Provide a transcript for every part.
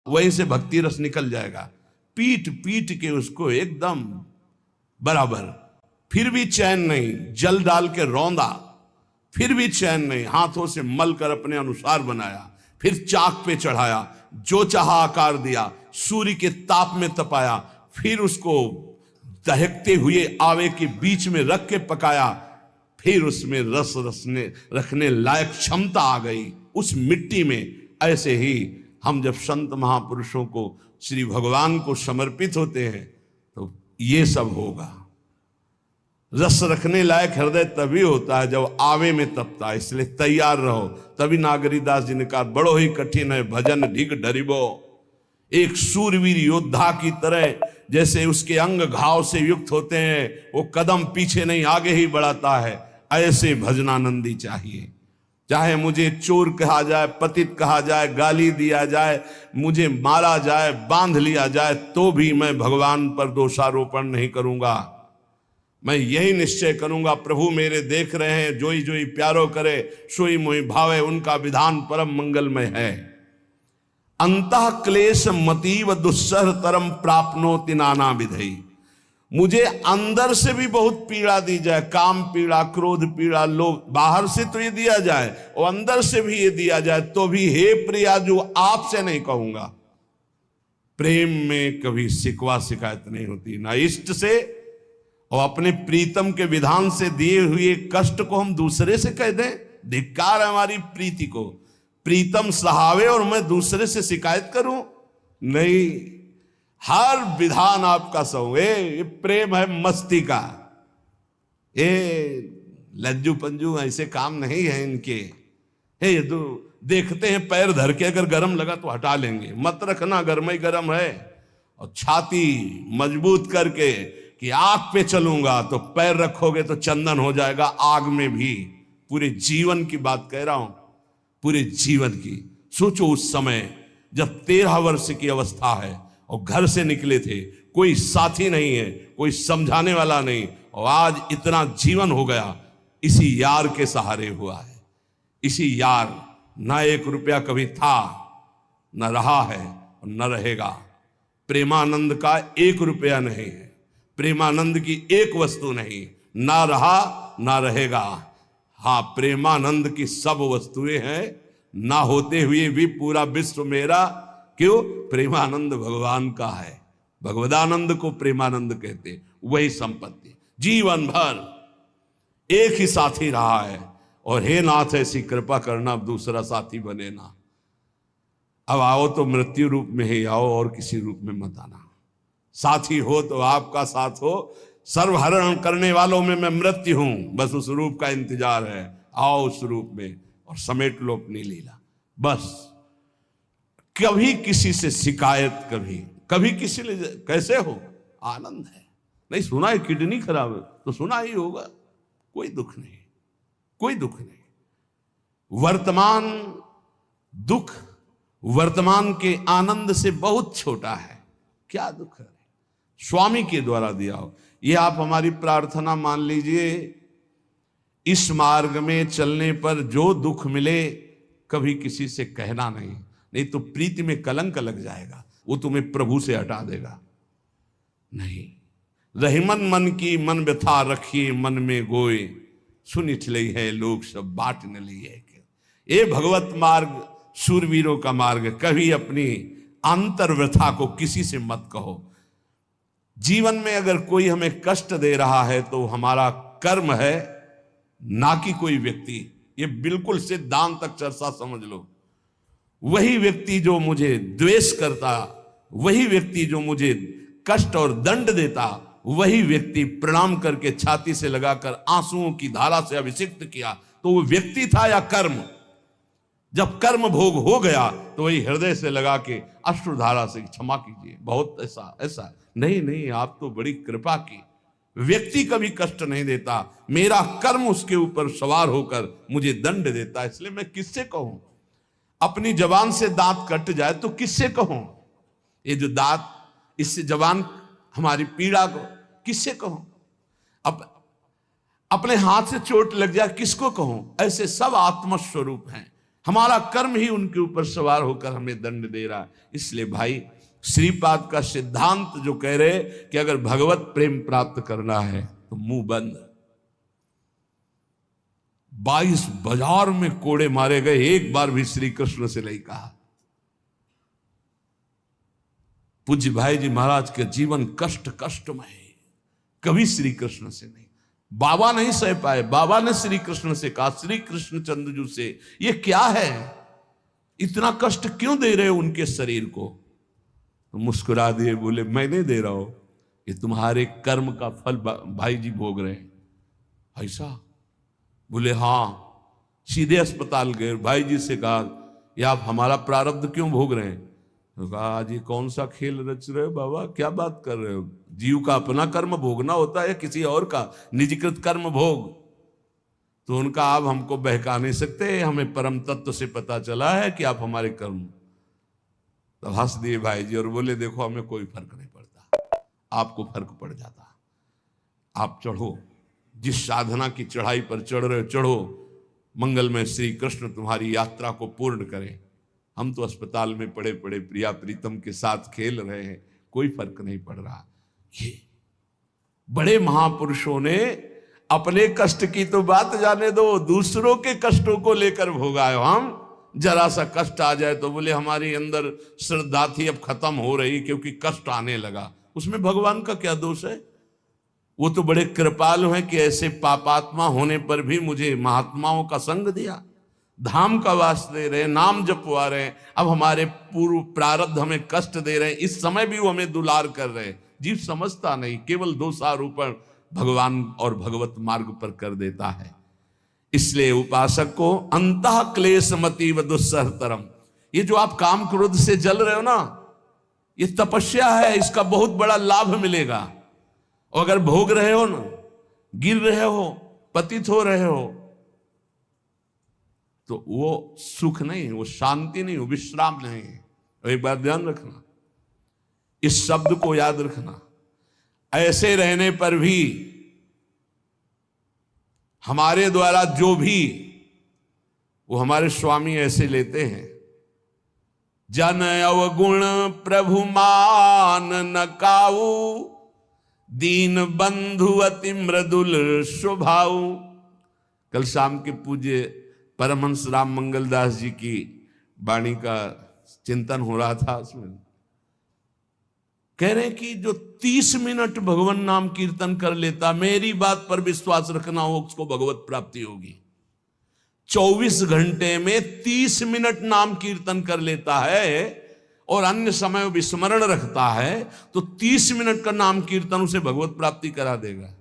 वहीं से भक्ति रस निकल जाएगा। पीट पीट के उसको एकदम बराबर, फिर भी चैन नहीं, जल डाल के रौंदा, फिर भी चैन नहीं, हाथों से मल कर अपने अनुसार बनाया, फिर चाक पे चढ़ाया, जो चाहा आकार दिया, सूर्य के ताप में तपाया, फिर उसको दहकते हुए आवे के बीच में रख के पकाया, फिर उसमें रस रखने लायक क्षमता आ गई उस मिट्टी में। ऐसे ही हम जब संत महापुरुषों को, श्री भगवान को समर्पित होते हैं तो ये सब होगा। रस रखने लायक हृदय तभी होता है जब आवे में तपता है, इसलिए तैयार रहो। तभी नागरीदास जी ने कहा, बड़ो ही कठिन है भजन ढिग डरिबो। एक सूरवीर योद्धा की तरह जैसे उसके अंग घाव से युक्त होते हैं, वो कदम पीछे नहीं आगे ही बढ़ाता है, ऐसे भजनानंदी चाहिए। चाहे मुझे चोर कहा जाए, पतित कहा जाए, गाली दिया जाए, मुझे मारा जाए, बांध लिया जाए, तो भी मैं भगवान पर दोषारोपण नहीं करूंगा। मैं यही निश्चय करूंगा, प्रभु मेरे देख रहे हैं, जोई जोई प्यारो करे सोई मोहि भावे, उनका विधान परम मंगलमय है। अंतः क्लेश मतीव दुस्सह तरम प्राप्नोति नाना विधि। मुझे अंदर से भी बहुत पीड़ा दी जाए, काम पीड़ा, क्रोध पीड़ा, लोग बाहर से तो ये दिया जाए और अंदर से भी ये दिया जाए, तो भी हे प्रिया जो आपसे नहीं कहूंगा। प्रेम में कभी शिकवा शिकायत नहीं होती, ना इष्ट से और अपने प्रीतम के विधान से दिए हुए कष्ट को हम दूसरे से कह दें। धिक्कार है हमारी प्रीति को। प्रीतम सहावे और मैं दूसरे से शिकायत करूं? नहीं, हर विधान आपका सहूं। ये प्रेम है मस्ती का, ये लज्जू पंजू ऐसे काम नहीं है इनके। ये तो देखते हैं पैर धर के, अगर गर्म लगा तो हटा लेंगे, मत रखना गर्म ही गर्म है। और छाती मजबूत करके कि आग पे चलूंगा, तो पैर रखोगे तो चंदन हो जाएगा आग में भी। पूरे जीवन की बात कह रहा हूं, पूरे जीवन की। सोचो उस समय जब 13 वर्ष की अवस्था है और घर से निकले थे, कोई साथी नहीं है, कोई समझाने वाला नहीं, और आज इतना जीवन हो गया इसी यार के सहारे हुआ है। इसी यार, ना 1 रुपया कभी था, न रहा है और न रहेगा। प्रेमानंद का 1 रुपया नहीं है, प्रेमानंद की एक वस्तु नहीं, ना रहा ना रहेगा। हाँ, प्रेमानंद की सब वस्तुएं हैं, ना होते हुए भी पूरा विश्व मेरा। क्यों? प्रेमानंद भगवान का है। भगवदानंद को प्रेमानंद कहते। वही संपत्ति जीवन भर एक ही साथी रहा है। और हे नाथ ऐसी कृपा करना, अब दूसरा साथी बने ना। अब आओ तो मृत्यु रूप में ही आओ, और किसी रूप में मत आना। साथी हो तो आपका साथ हो। सर्वहरण करने वालों में मैं मृत्यु हूं, बस उस रूप का इंतजार है। आओ उस रूप में और समेट लो अपनी लीला। बस कभी किसी से शिकायत, कभी किसी ने कैसे हो, आनंद है। नहीं सुना है किडनी खराब है तो सुना ही होगा, कोई दुख नहीं, कोई दुख नहीं। वर्तमान दुख वर्तमान के आनंद से बहुत छोटा है। क्या दुख है? स्वामी के द्वारा दिया हो। ये आप हमारी प्रार्थना मान लीजिए। इस मार्ग में चलने पर जो दुख मिले, कभी किसी से कहना नहीं, नहीं तो प्रीति में कलंक लग जाएगा, वो तुम्हें प्रभु से हटा देगा। नहीं, रहीमन मन की मन व्यथा रखिए मन में गोए, सुनिठ लई है लोग सब बाट न लिए। ये भगवत मार्ग शूरवीरों का मार्ग। कभी अपनी अंतर व्यथा को किसी से मत कहो। जीवन में अगर कोई हमें कष्ट दे रहा है तो हमारा कर्म है, ना कि कोई व्यक्ति। ये बिल्कुल सिद्धांत तक चर्चा समझ लो। वही व्यक्ति जो मुझे द्वेष करता, वही व्यक्ति जो मुझे कष्ट और दंड देता, वही व्यक्ति प्रणाम करके छाती से लगाकर आंसुओं की धारा से अभिषिक्त किया, तो वो व्यक्ति था या कर्म? जब कर्म भोग हो गया तो वही हृदय से लगा के अश्रुधारा से क्षमा कीजिए, बहुत ऐसा नहीं, आप तो बड़ी कृपा की। व्यक्ति कभी कष्ट नहीं देता, मेरा कर्म उसके ऊपर सवार होकर मुझे दंड देता है। इसलिए मैं किससे कहूं? अपनी जबान से दांत कट जाए तो किससे कहूं? ये जो दांत, इससे जबान हमारी पीड़ा को किससे कहूं? अपने हाथ से चोट लग जाए किसको कहूं? ऐसे सब आत्मस्वरूप हैं। हमारा कर्म ही उनके ऊपर सवार होकर हमें दंड दे रहा है। इसलिए भाई श्रीपाद का सिद्धांत जो कह रहे कि अगर भगवत प्रेम प्राप्त करना है तो मुंह बंद। 22 बाजार में कोड़े मारे गए, एक बार भी श्री कृष्ण से नहीं कहा। पूज्य भाई जी महाराज के जीवन कष्टमय, कभी श्री कृष्ण से नहीं। बाबा नहीं सह पाए, बाबा ने श्री कृष्ण से कहा, श्री कृष्ण चंद्रजू से, ये क्या है, इतना कष्ट क्यों दे रहे हो उनके शरीर को? तो मुस्कुरा दिए, बोले मैं नहीं दे रहा हूं, ये तुम्हारे कर्म का फल भाई जी भोग रहे हैं। ऐसा? बोले हाँ। सीधे अस्पताल गए, भाई जी से कहा ये आप हमारा प्रारब्ध क्यों भोग रहे हैं? तो कहा आज ये कौन सा खेल रच रहे हो बाबा, क्या बात कर रहे हो? जीव का अपना कर्म भोगना होता है या किसी और का निजीकृत कर्म भोग? तो उनका आप हमको बहका नहीं सकते, हमें परम तत्व से पता चला है कि आप हमारे कर्म। तो हंस दिए भाई जी और बोले देखो हमें कोई फर्क नहीं पड़ता, आपको फर्क पड़ जाता। आप चढ़ो, जिस साधना की चढ़ाई पर चढ़ रहे हो चढ़ो, मंगलमय श्री कृष्ण तुम्हारी यात्रा को पूर्ण करें। हम तो अस्पताल में पड़े पड़े प्रिया प्रीतम के साथ खेल रहे हैं, कोई फर्क नहीं पड़ रहा। ये बड़े महापुरुषों ने अपने कष्ट की तो बात जाने दो, दूसरों के कष्टों को लेकर भोगाए। हम जरा सा कष्ट आ जाए तो बोले हमारी अंदर श्रद्धा थी अब खत्म हो रही क्योंकि कष्ट आने लगा। उसमें भगवान का क्या दोष है? वो तो बड़े कृपालु हैं कि ऐसे पापात्मा होने पर भी मुझे महात्माओं का संग दिया, धाम का वास दे रहे हैं, नाम जपवा रहे हैं। अब हमारे पूर्व प्रारब्ध हमें कष्ट दे रहे हैं, इस समय भी वो हमें दुलार कर रहे हैं। जीव समझता नहीं, केवल दोषारोपण भगवान और भगवत मार्ग पर कर देता है। इसलिए उपासक को अंतः क्लेश मति व दुस्सहतरम, ये जो आप काम क्रोध से जल रहे हो ना, ये तपस्या है, इसका बहुत बड़ा लाभ मिलेगा। और अगर भोग रहे हो ना, गिर रहे हो, पतित हो रहे हो, तो वो सुख नहीं है, वो शांति नहीं, वो विश्राम नहीं है। और एक बात ध्यान रखना, इस शब्द को याद रखना, ऐसे रहने पर भी हमारे द्वारा जो भी वो हमारे स्वामी ऐसे लेते हैं, जन अवगुण प्रभु मान न काऊ, दीन बंधु अति मृदुल स्वभाव। कल शाम के पूज्य परमहंस राम मंगलदास जी की वाणी का चिंतन हो रहा था, उसमें कह रहे हैं कि जो 30 मिनट भगवान नाम कीर्तन कर लेता, मेरी बात पर विश्वास रखना हो, उसको भगवत प्राप्ति होगी। 24 घंटे में 30 मिनट नाम कीर्तन कर लेता है और अन्य समय विस्मरण रखता है, तो 30 मिनट का नाम कीर्तन उसे भगवत प्राप्ति करा देगा।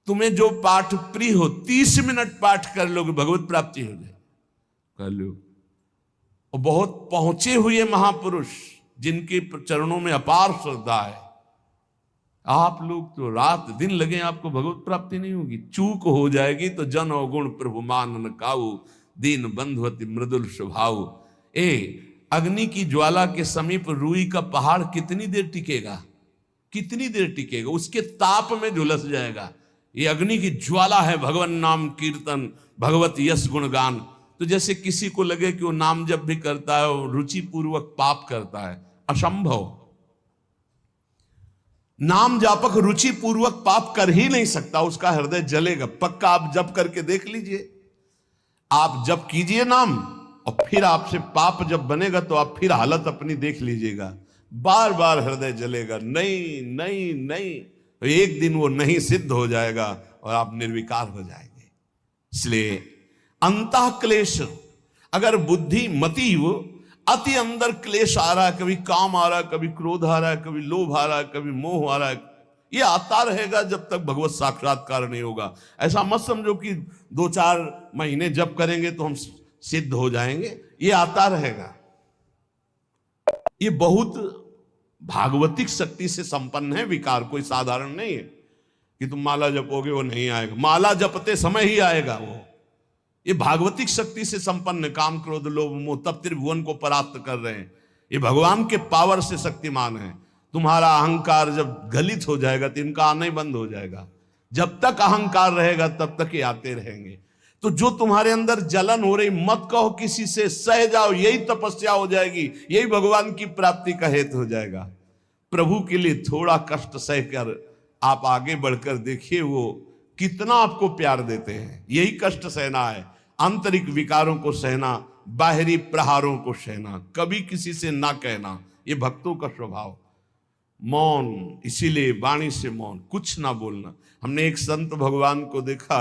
तुम्हें जो पाठ प्रिय हो, 30 मिनट पाठ कर लोगे, भगवत प्राप्ति हो जाए, कर लो। और बहुत पहुंचे हुए महापुरुष जिनके चरणों में अपार श्रद्धा है, आप लोग तो रात दिन लगे, आपको भगवत प्राप्ति नहीं होगी। चूक हो जाएगी तो जन अवगुण प्रभु मान न काऊ, दीन बंधु अति मृदुल स्वभाव। अग्नि की ज्वाला के समीप रुई का पहाड़ कितनी देर टिकेगा? कितनी देर टिकेगा? उसके ताप में झुलस जाएगा। ये अग्नि की ज्वाला है भगवान नाम कीर्तन, भगवत यश गुणगान। तो जैसे किसी को लगे कि वो नाम जब भी करता है वो रुचि पूर्वक पाप करता है, असंभव। नाम जापक रुचि पूर्वक पाप कर ही नहीं सकता, उसका हृदय जलेगा। पक्का आप जप करके देख लीजिए, आप जप कीजिए नाम और फिर आपसे पाप जब बनेगा तो आप फिर हालत अपनी देख लीजिएगा, बार बार हृदय जलेगा, नहीं नहीं नहीं। तो एक दिन वो नहीं सिद्ध हो जाएगा और आप निर्विकार हो जाएंगे। इसलिए अंतः क्लेश, अगर बुद्धि मति वो अति अंदर क्लेश आ रहा है, कभी काम आ रहा है, कभी क्रोध आ रहा है, कभी लोभ आ रहा है, कभी मोह आ रहा है, ये आता रहेगा जब तक भगवत साक्षात्कार नहीं होगा। ऐसा मत समझो कि 2-4 महीने जप करेंगे तो हम सिद्ध हो जाएंगे, ये आता रहेगा। ये बहुत भागवतिक शक्ति से संपन्न है विकार, कोई साधारण नहीं है कि तुम माला जपोगे वो नहीं आएगा। माला जपते समय ही आएगा वो। ये भागवतिक शक्ति से संपन्न, काम क्रोध लोभ मोह तब त्रिभुवन को परास्त कर रहे हैं। ये भगवान के पावर से शक्तिमान है। तुम्हारा अहंकार जब गलित हो जाएगा तो इनका आना ही बंद हो जाएगा। जब तक अहंकार रहेगा तब तक ये आते रहेंगे। तो जो तुम्हारे अंदर जलन हो रही, मत कहो किसी से, सह जाओ, यही तपस्या हो जाएगी, यही भगवान की प्राप्ति का हेतु हो जाएगा। प्रभु के लिए थोड़ा कष्ट सहकर आप आगे बढ़कर देखिए वो कितना आपको प्यार देते हैं। यही कष्ट सहना है, आंतरिक विकारों को सहना, बाहरी प्रहारों को सहना, कभी किसी से ना कहना, ये भक्तों का स्वभाव। मौन, इसीलिए वाणी से मौन, कुछ ना बोलना। हमने एक संत भगवान को देखा,